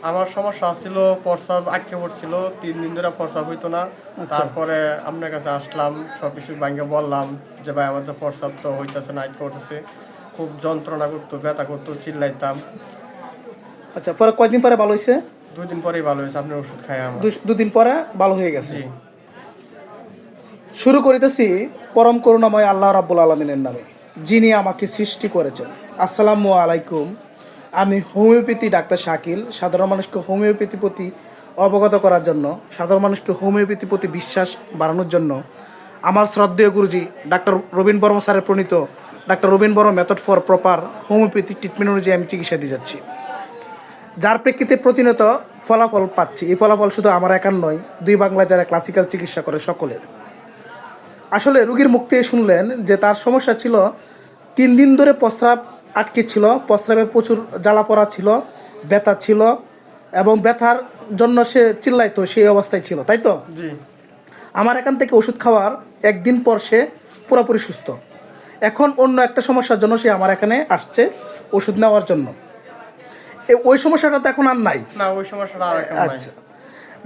আমার সমস্যা ছিল, প্রস্রাব আটকে পড়ছিল, 3 দিন ধরে প্রস্রাব হইতো না। তারপরে আপনার কাছে আসলাম, সবকিছু ভাঙ্গে বললাম যে ভাই আমার যে প্রস্রাব তো হইতেছে না, আটকে পড়তেছে, খুব যন্ত্রণা করতো, ব্যথা করতো, চিল্লাইতাম। আচ্ছা, পরে কয়দিন পরে ভালো হয়েছে? 2 দিন পরেই ভালো হয়েছে, আপনার ওষুধ খাই আমার। দুদিন পরে ভালো হয়ে গেছে। জি। শুরু করিতেছি পরম করুণাময় আল্লাহ রাব্বুল আলামিনের নামে, যিনি আমাকে সৃষ্টি করেছেন। আসসালামু আলাইকুম। আমি হোমিওপ্যাথি ডাক্তার শাকিল। সাধারণ মানুষকে হোমিওপ্যাথি প্রতি অবগত করার জন্য, সাধারণ মানুষকে হোমিওপ্যাথি প্রতি বিশ্বাস বাড়ানোর জন্য আমার শ্রদ্ধেয় গুরুজি ডাক্তার রবীন বর্মা স্যারের প্রণীত ডাক্তার Rabin Barma method for proper homeopathy treatment অনুযায়ী আমি চিকিৎসা দিয়ে যাচ্ছি, যার প্রেক্ষিতে প্রতিনিয়ত ফলাফল পাচ্ছি। এই ফলাফল শুধু আমার একার নয়, দুই বাংলা যারা ক্লাসিক্যাল চিকিৎসা করে সকলের। আসলে রুগীর মুখ থেকে শুনলেন যে তার সমস্যা ছিল 3 দিন ধরে প্রস্রাব আটকে ছিল, প্রস্রাবে প্রচুর জ্বালা পড়া ছিল, ব্যথা ছিল, এবং ব্যথার জন্য সে চিল্লাইতো, সেই অবস্থায় ছিল, তাই তো? জি। আমার এখান থেকে ওষুধ খাওয়ার একদিন পর সে পুরোপুরি সুস্থ। এখন অন্য একটা সমস্যার জন্য সে আমার এখানে আসছে ওষুধ নেওয়ার জন্য। ওই সমস্যাটা তো এখন আর নাই। না, ওই সমস্যাটা আর এখন নাই। আচ্ছা,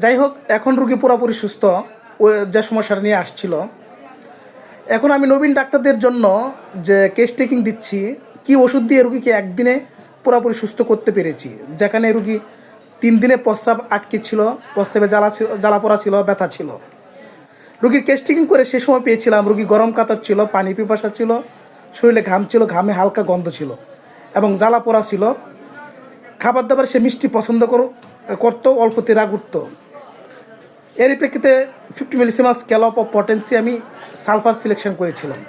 যাই হোক, এখন রুগী পুরোপুরি সুস্থ। ওই যে সমস্যাটা নিয়ে আসছিল, এখন আমি নবীন ডাক্তারদের জন্য যে কেস টেকিং দিচ্ছি, কি ওষুধ দিয়ে রুগীকে একদিনে পুরোপুরি সুস্থ করতে পেরেছি। যেখানে রুগী 3 দিনে প্রস্রাব আটকে ছিল, প্রস্রাবে জ্বালা পড়া ছিল, ব্যথা ছিল। রুগীর কেস টেকিং করে সে সময় পেয়েছিলাম রুগী গরম কাতর ছিল, পানি পিপাসা ছিল, শরীরে ঘাম ছিল, ঘামে হালকা গন্ধ ছিল, এবং জ্বালা পড়া ছিল। খাবার দাবার সে মিষ্টি পছন্দ করতো, অল্পতে রাগ উঠতো। এর প্রেক্ষিতে 50 মিলিসিমাস স্ক্যালপ অফ পটেন্সি আমি সালফার সিলেকশন করেছিলাম।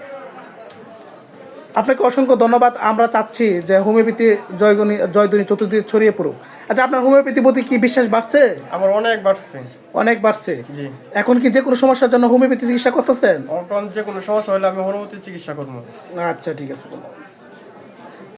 আপনাকে অসংখ্য ধন্যবাদ। আমরা চাচ্ছি যে হোমিওপ্যাথি জয়ধ্বনি চতুর্দিকে ছড়িয়ে পড়ুক। আচ্ছা, আপনার হোমিওপ্যাথি প্রতি কি বিশ্বাস বাড়ছে? আমার অনেক বাড়ছে। অনেক বাড়ছে। জি। এখন কি যে কোনো সমস্যার জন্য হোমিওপ্যাথি চিকিৎসা করতেছেন? যে কোনো সমস্যা হলে আমি হোমিওপ্যাথি চিকিৎসা করবো। আচ্ছা, ঠিক আছে।